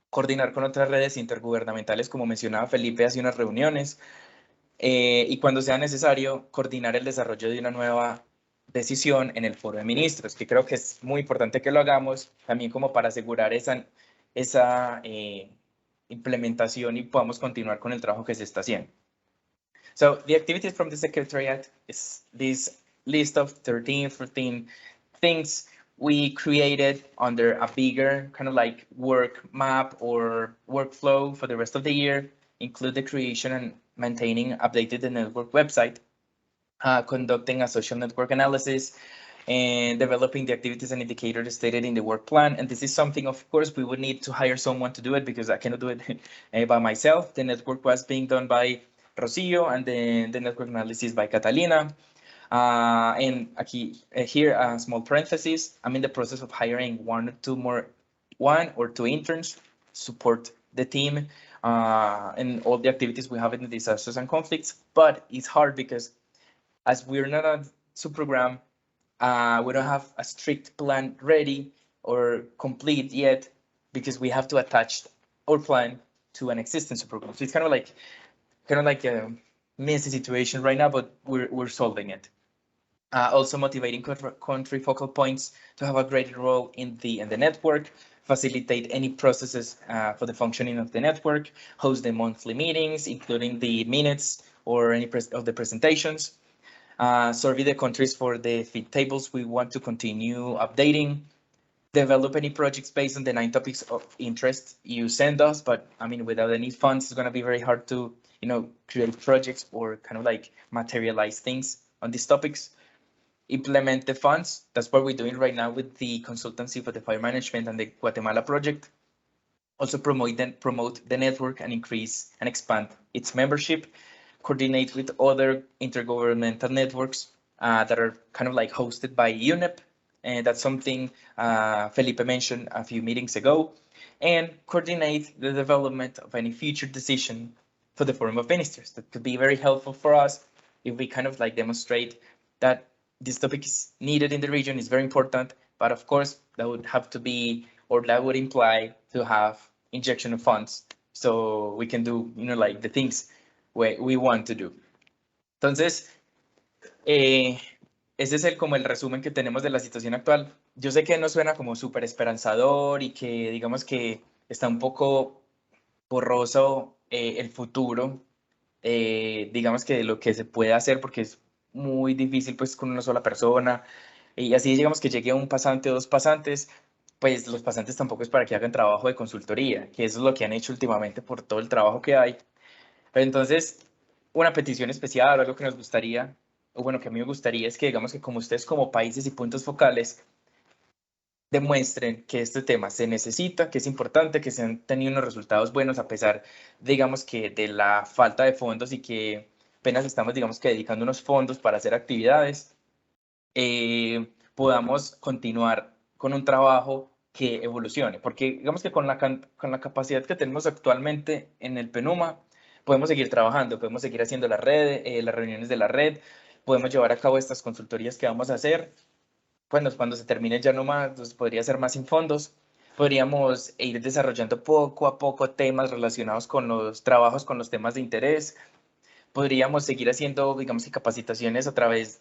[SPEAKER 1] Coordinar con otras redes intergubernamentales, como mencionaba Felipe, hace unas reuniones. Y cuando sea necesario, coordinar el desarrollo de una nueva decisión en el foro de ministros, que creo que es muy importante que lo hagamos, también como para asegurar esa implementación y podamos continuar con el trabajo que se está haciendo. So the activities from the Secretariat is this list of 13, 14 things we created under a bigger kind of like work map or workflow for the rest of the year, include the creation and maintaining updated the network website, conducting a social network analysis, and developing the activities and indicators stated in the work plan. And this is something, of course, we would need to hire someone to do it because I cannot do it by myself. The network was being done by Rocio, and then the network analysis by Catalina. And here, a small parenthesis, I'm in the process of hiring one or two interns to support the team and all the activities we have in the disasters and conflicts. But it's hard because as we're not a subprogram, we don't have a strict plan ready or complete yet because we have to attach our plan to an existing subprogram. So it's kind of like a messy situation right now, but we're solving it. Also motivating country focal points to have a greater role in the network, facilitate any processes for the functioning of the network, host the monthly meetings, including the minutes or any of the presentations, survey the countries for the feed tables we want to continue updating, develop any projects based on the 9 topics of interest you send us, but I mean, without any funds, it's going to be very hard to, create projects or kind of like materialize things on these topics. Implement the funds. That's what we're doing right now with the consultancy for the fire management and the Guatemala project. Also promote the network and increase and expand its membership. Coordinate with other intergovernmental networks that are kind of like hosted by UNEP. And that's something Felipe mentioned a few meetings ago. And coordinate the development of any future decision for the Forum of Ministers. That could be very helpful for us if we kind of like demonstrate that this topic is needed in the region, is very important, but of course that would have to be, or that would imply to have injection of funds so we can do, like the things we want to do. Entonces, ese es como el resumen que tenemos de la situación actual. Yo sé que no suena como súper esperanzador y que digamos que está un poco borroso el futuro, digamos que lo que se puede hacer porque es muy difícil pues con una sola persona y así digamos que llegue un pasante o dos pasantes, pues los pasantes tampoco es para que hagan trabajo de consultoría, que eso es lo que han hecho últimamente por todo el trabajo que hay. Pero entonces, una petición especial o algo que nos gustaría, o bueno, que a mí me gustaría es que digamos que como ustedes como países y puntos focales demuestren que este tema se necesita, que es importante, que se han tenido unos resultados buenos a pesar, digamos que de la falta de fondos y que apenas estamos, digamos que dedicando unos fondos para hacer actividades, podamos continuar con un trabajo que evolucione, porque digamos que con la capacidad que tenemos actualmente en el PENUMA, podemos seguir trabajando, podemos seguir haciendo las reuniones de la red, podemos llevar a cabo estas consultorías que vamos a hacer. Bueno, cuando se termine ya no más, pues podría ser más sin fondos. Podríamos ir desarrollando poco a poco temas relacionados con los trabajos, con los temas de interés. Podríamos seguir haciendo, digamos que capacitaciones a través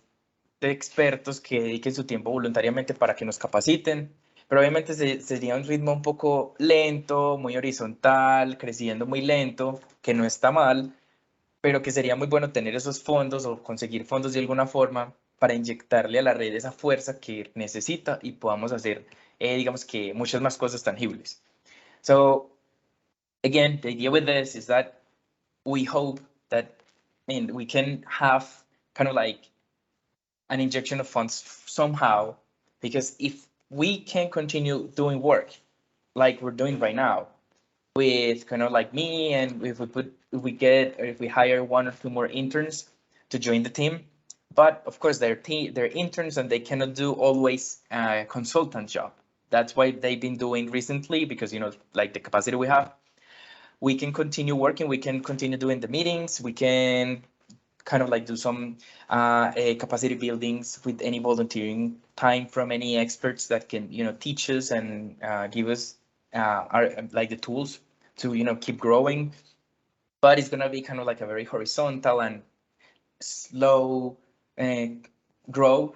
[SPEAKER 1] de expertos que dediquen su tiempo voluntariamente para que nos capaciten. Pero obviamente sería un ritmo un poco lento, muy horizontal, creciendo muy lento, que no está mal, pero que sería muy bueno tener esos fondos o conseguir fondos de alguna forma para inyectarle a la red esa fuerza que necesita y podamos hacer, digamos que muchas más cosas tangibles. So again, the idea with this is that we hope that we can have kind of like an injection of funds somehow, because if we can continue doing work like we're doing right now, with kind of like me, and if we hire one or two more interns to join the team, but of course they're interns and they cannot do always a consultant job. That's why they've been doing recently, because like the capacity we have, we can continue working, we can continue doing the meetings, we can kind of like do some capacity buildings with any volunteering time from any experts that can teach us and give us our like the tools to keep growing. But it's gonna be kind of like a very horizontal and slow uh, growth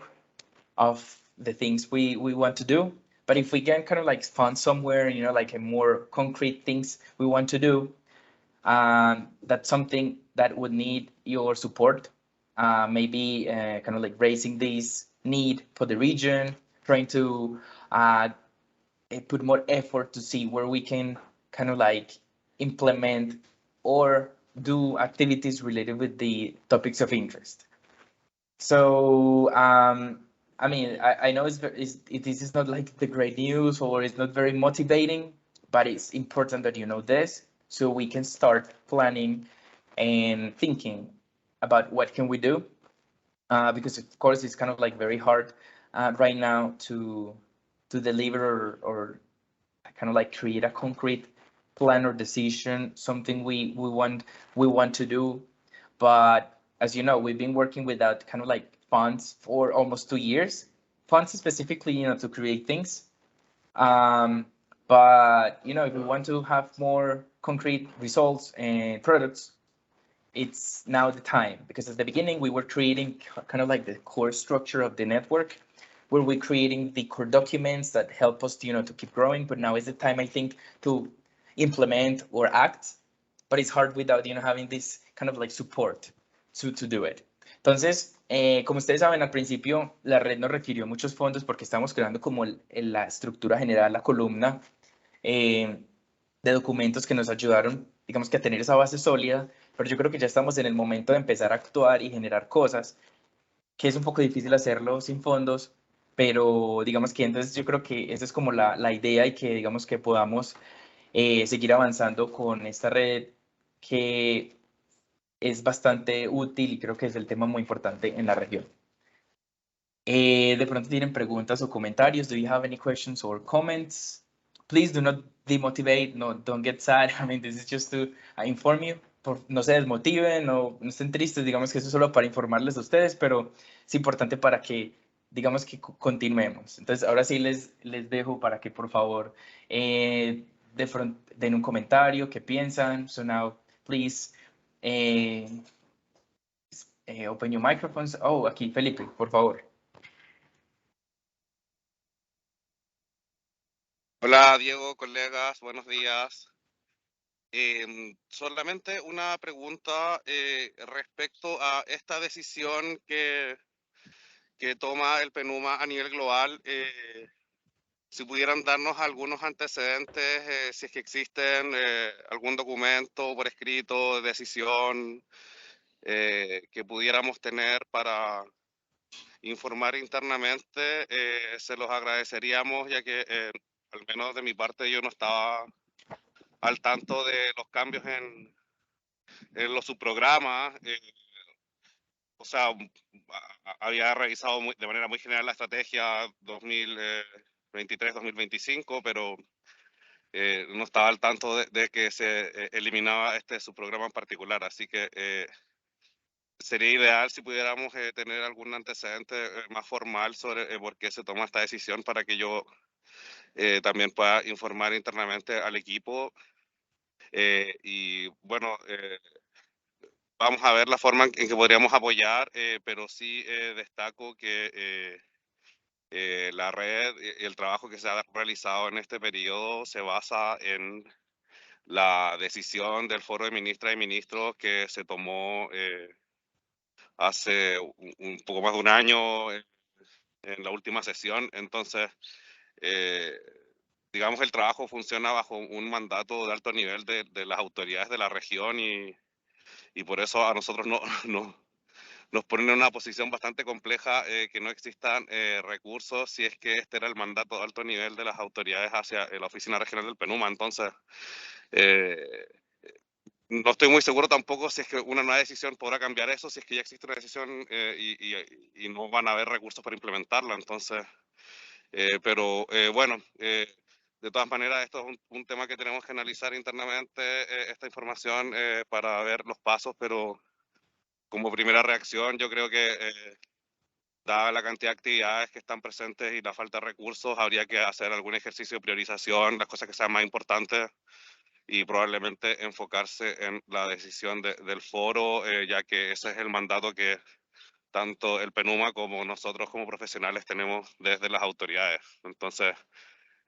[SPEAKER 1] of the things we want to do. But if we can kind of like fund somewhere, like a more concrete things we want to do, that's something that would need your support. Maybe kind of like raising this need for the region, trying to put more effort to see where we can kind of like implement or do activities related with the topics of interest. So, I mean, I know this is not like the great news, or it's not very motivating, but it's important that you know this, so we can start planning and thinking about what can we do, because of course it's kind of like very hard right now to deliver or kind of like create a concrete plan or decision, something we want to do. But as you know, we've been working without kind of like funds for almost 2 years, funds specifically, to create things. But if we want to have more concrete results and products, it's now the time, because at the beginning we were creating kind of like the core structure of the network, where we're creating the core documents that help us to keep growing. But now is the time, I think, to implement or act, but it's hard without having this kind of like support to do it. Entonces, como ustedes saben, al principio la red nos requirió muchos fondos porque estamos creando como la estructura general, la columna de documentos que nos ayudaron, digamos que a tener esa base sólida, pero yo creo que ya estamos en el momento de empezar a actuar y generar cosas, que es un poco difícil hacerlo sin fondos, pero digamos que entonces yo creo que esa es como la idea, y que digamos que podamos seguir avanzando con esta red, que es bastante útil y creo que es el tema muy importante en la región. De pronto tienen preguntas o comentarios. Do you have any questions or comments? Please do not demotivate, no, don't get sad. I mean, this is just to inform you. No se desmotiven, no estén tristes, digamos que eso es solo para informarles a ustedes, pero es importante para que, digamos que continuemos. Entonces, ahora sí les dejo para que por favor den un comentario, qué piensan. So now, please open your microphones. Oh, aquí Felipe, por favor.
[SPEAKER 3] Hola Diego, colegas, buenos días. Solamente una pregunta respecto a esta decisión que toma el PNUMA a nivel global. Si pudieran darnos algunos antecedentes, si es que existen algún documento por escrito, decisión que pudiéramos tener para informar internamente, se los agradeceríamos, ya que al menos de mi parte yo no estaba al tanto de los cambios en los subprogramas. O sea, había revisado de manera muy general la estrategia 2023-2025, pero no estaba al tanto de que se eliminaba este subprograma en particular. Así que sería ideal si pudiéramos tener algún antecedente más formal sobre por qué se toma esta decisión, para que yo también pueda informar internamente al equipo. Y bueno, vamos a ver la forma en que podríamos apoyar, pero sí destaco que la red y el trabajo que se ha realizado en este periodo se basa en la decisión del Foro de Ministras y Ministros que se tomó hace un poco más de un año en la última sesión. Entonces, digamos, el trabajo funciona bajo un mandato de alto nivel de las autoridades de la región y por eso a nosotros nos ponen en una posición bastante compleja que no existan recursos si es que este era el mandato de alto nivel de las autoridades hacia la Oficina Regional del PNUMA. Entonces, no estoy muy seguro tampoco si es que una nueva decisión podrá cambiar eso, si es que ya existe una decisión y no van a haber recursos para implementarla. Entonces, pero bueno, de todas maneras, esto es un tema que tenemos que analizar internamente, esta información para ver los pasos, pero como primera reacción yo creo que dada la cantidad de actividades que están presentes y la falta de recursos, habría que hacer algún ejercicio de priorización, las cosas que sean más importantes y probablemente enfocarse en la decisión del foro, ya que ese es el mandato que tanto el PNUMA como nosotros como profesionales tenemos desde las autoridades. Entonces,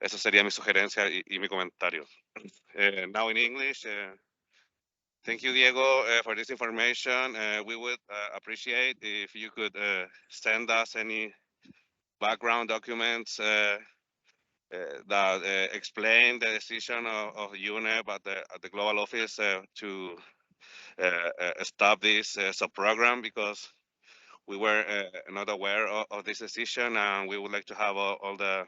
[SPEAKER 3] esa sería mi sugerencia y mi comentario. Now in English, thank you, Diego, for this information. We would appreciate if you could send us any background documents that explain the decision of UNEP at the global office to stop this sub-program, because we were not aware of this decision, and we would like to have all the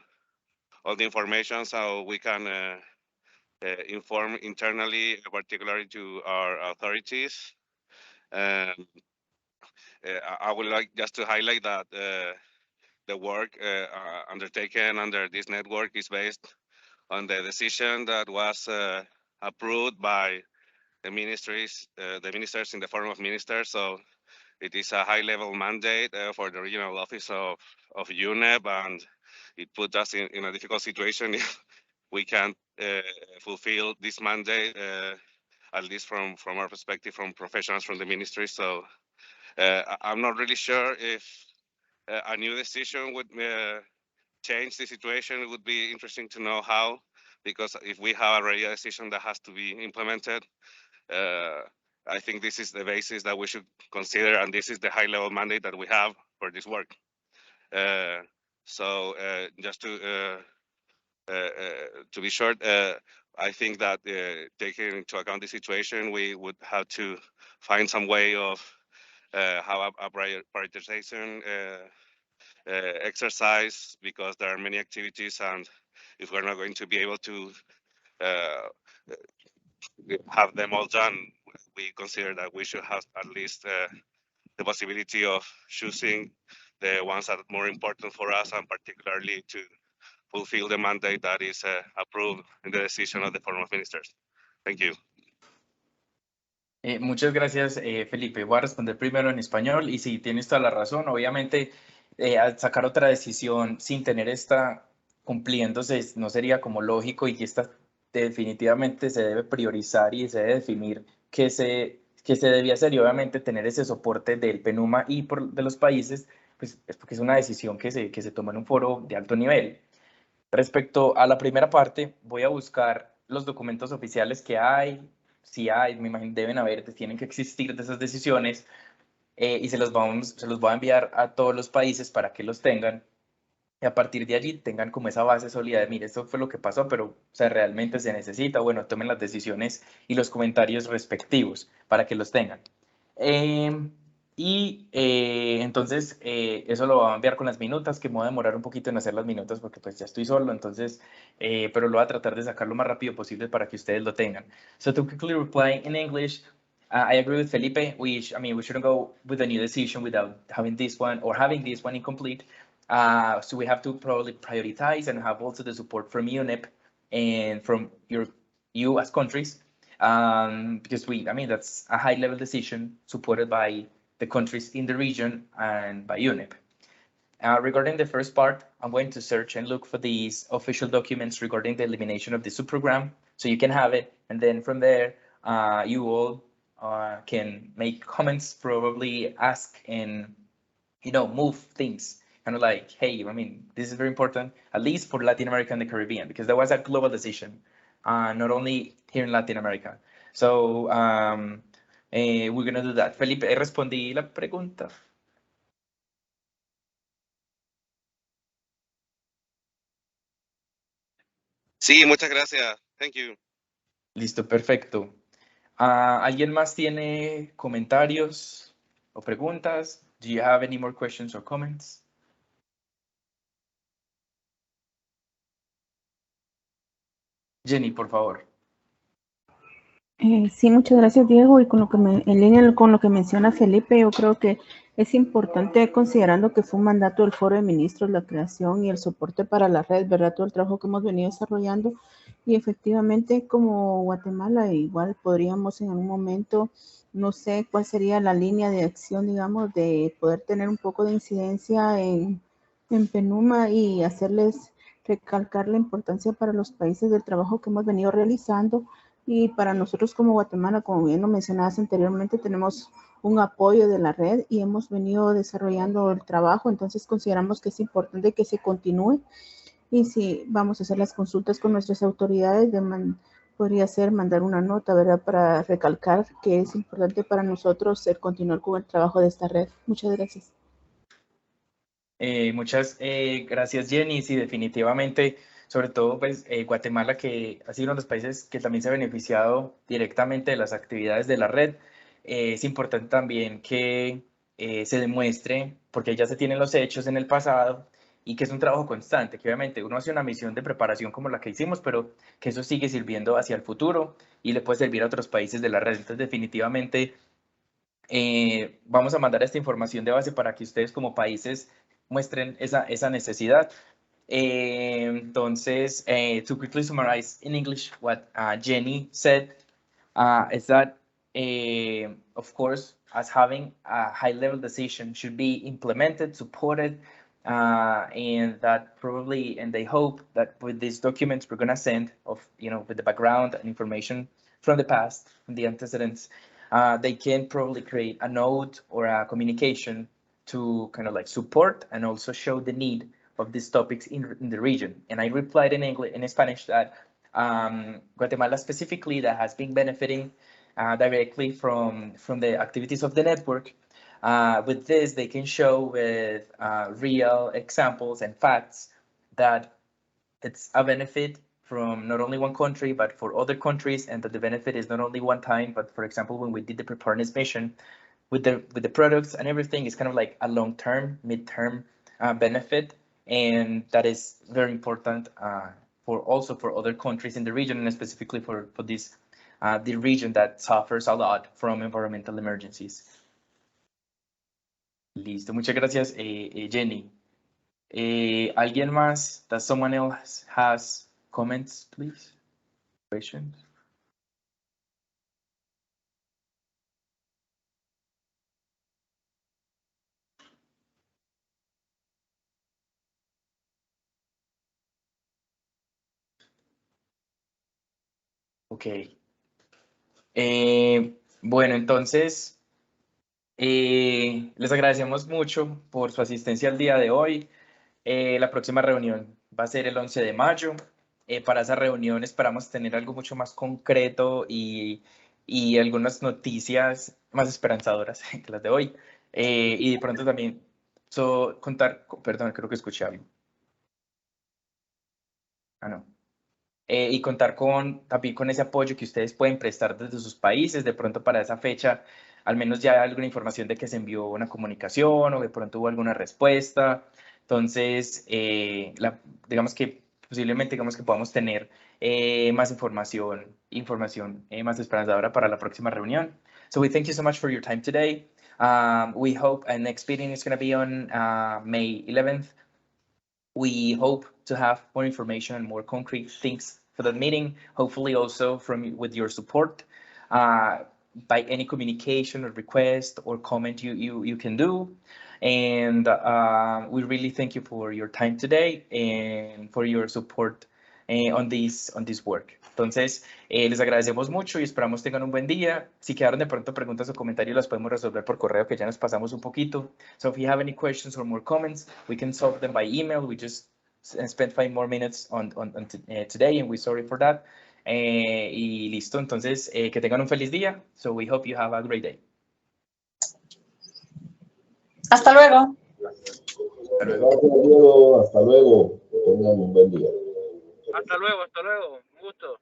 [SPEAKER 3] information so we can inform internally, particularly to our authorities. I would like just to highlight that the work undertaken under this network is based on the decision that was approved by the ministers in the Forum of Ministers. So it is a high-level mandate for the regional office of UNEP, and it put us in a difficult situation if we can't fulfill this mandate, at least from our perspective, from professionals from the ministry. So I'm not really sure if a new decision would change the situation. It would be interesting to know how, because if we have already a decision that has to be implemented, I think this is the basis that we should consider, and this is the high-level mandate that we have for this work. So just to be short, I think that taking into account the situation, we would have to find some way of how a prioritization exercise, because there are many activities, and if we're not going to be able to have them all done, we consider that we should have at least the possibility of choosing the ones that are more important for us, and particularly to fulfill the mandate that is approved in the decision of the Forum of Ministers. Thank you.
[SPEAKER 1] Muchas gracias, Felipe. Voy a responder primero en español y sí, tienes toda la razón. Obviamente, al sacar otra decisión sin tener esta cumpliéndose, no sería como lógico, y que esta definitivamente se debe priorizar y se debe definir qué se debía hacer, y obviamente tener ese soporte del PNUMA y de los países, pues es porque es una decisión que se toma en un foro de alto nivel. Respecto a la primera parte, voy a buscar los documentos oficiales que hay. Si hay, me imagino deben haber, tienen que existir de esas decisiones, y se los voy a enviar a todos los países para que los tengan, y a partir de allí tengan como esa base sólida de, mire, esto fue lo que pasó, pero o sea, realmente se necesita, bueno, tomen las decisiones y los comentarios respectivos para que los tengan. Entonces, eso lo voy a enviar con las minutas, que me voy a demorar un poquito en hacer las minutas porque pues ya estoy solo, entonces, pero lo voy a tratar de sacar lo más rápido posible para que ustedes lo tengan. So to quickly reply in English, I agree with Felipe. We shouldn't go with a new decision without having this one or having this one incomplete. So we have to probably prioritize and have also the support from UNEP and from you as countries. Because that's a high-level decision supported by the countries in the region and by UNEP. Regarding the first part, I'm going to search and look for these official documents regarding the elimination of the subprogram, so you can have it, and then from there, you all can make comments, probably ask, and move things. Kind of like, hey, this is very important, at least for Latin America and the Caribbean, because that was a global decision. not only here in Latin America. So we're going to do that. Felipe, respondí la pregunta.
[SPEAKER 3] Sí, muchas gracias. Thank you.
[SPEAKER 1] Listo, perfecto. ¿Alguien más tiene comentarios o preguntas? Do you have any more questions or comments? Jenny, por favor.
[SPEAKER 2] Sí, muchas gracias, Diego. Y con lo que en línea con lo que menciona Felipe, yo creo que es importante, considerando que fue un mandato del Foro de Ministros, la creación y el soporte para la red, ¿verdad? Todo el trabajo que hemos venido desarrollando. Y efectivamente, como Guatemala, igual podríamos en algún momento, no sé cuál sería la línea de acción, digamos, de poder tener un poco de incidencia en PENUMA y hacerles recalcar la importancia para los países del trabajo que hemos venido realizando. Y para nosotros como Guatemala, como bien lo mencionabas anteriormente, tenemos un apoyo de la red y hemos venido desarrollando el trabajo, entonces consideramos que es importante que se continúe. Y si vamos a hacer las consultas con nuestras autoridades, podría ser mandar una nota, ¿verdad?, para recalcar que es importante para nosotros continuar con el trabajo de esta red. Muchas gracias.
[SPEAKER 1] Muchas gracias, Jenny. Sí, definitivamente, sobre todo pues Guatemala, que ha sido uno de los países que también se ha beneficiado directamente de las actividades de la red. Es importante también que se demuestre, porque ya se tienen los hechos en el pasado, y que es un trabajo constante, que obviamente uno hace una misión de preparación como la que hicimos, pero que eso sigue sirviendo hacia el futuro y le puede servir a otros países de la red. Entonces, definitivamente, vamos a mandar esta información de base para que ustedes como países muestren esa necesidad. Entonces, to quickly summarize in English what Jenny said, is that, of course, as having a high-level decision should be implemented, supported, and that probably, and they hope that with these documents we're going to send of, with the background and information from the past, from the antecedents, they can probably create a note or a communication to kind of like support and also show the need of these topics in the region. And I replied in English, in Spanish, that Guatemala specifically, that has been benefiting directly from the activities of the network. With this, they can show with real examples and facts that it's a benefit from not only one country, but for other countries, and that the benefit is not only one time, but for example, when we did the preparedness mission with the products and everything, it's kind of like a long-term, mid-term benefit, and that is very important for other countries in the region, and specifically for this the region that suffers a lot from environmental emergencies. Listo, muchas gracias, Jenny. ¿Alguien más? Does someone else has comments, please? Questions? Ok. Bueno, entonces, les agradecemos mucho por su asistencia el día de hoy. La próxima reunión va a ser el 11 de mayo. Para esa reunión esperamos tener algo mucho más concreto y algunas noticias más esperanzadoras que las de hoy. Y de pronto también perdón, creo que escuché algo. No. Y contar también con ese apoyo que ustedes pueden prestar desde sus países, de pronto para esa fecha, al menos ya alguna información de que se envió una comunicación o de pronto hubo alguna respuesta. Entonces, digamos que posiblemente digamos que podamos tener más información más esperanzadora para la próxima reunión. So we thank you so much for your time today. We hope our next meeting is going to be on May 11th. We hope to have more information and more concrete things for that meeting, hopefully also with your support by any communication or request or comment you can do. And we really thank you for your time today and for your support on this work. Entonces, les agradecemos mucho y esperamos tengan un buen día. Si quedaron de pronto preguntas o comentarios, las podemos resolver por correo, que ya nos pasamos un poquito. So if you have any questions or more comments, we can solve them by email. We just spent 5 more minutes on today, and we're sorry for that. Y listo, entonces que tengan un feliz día. So we hope you have a great day.
[SPEAKER 4] Hasta luego.
[SPEAKER 5] Gracias, Diego. Hasta luego. Que tengan un buen día.
[SPEAKER 6] Hasta luego, un gusto.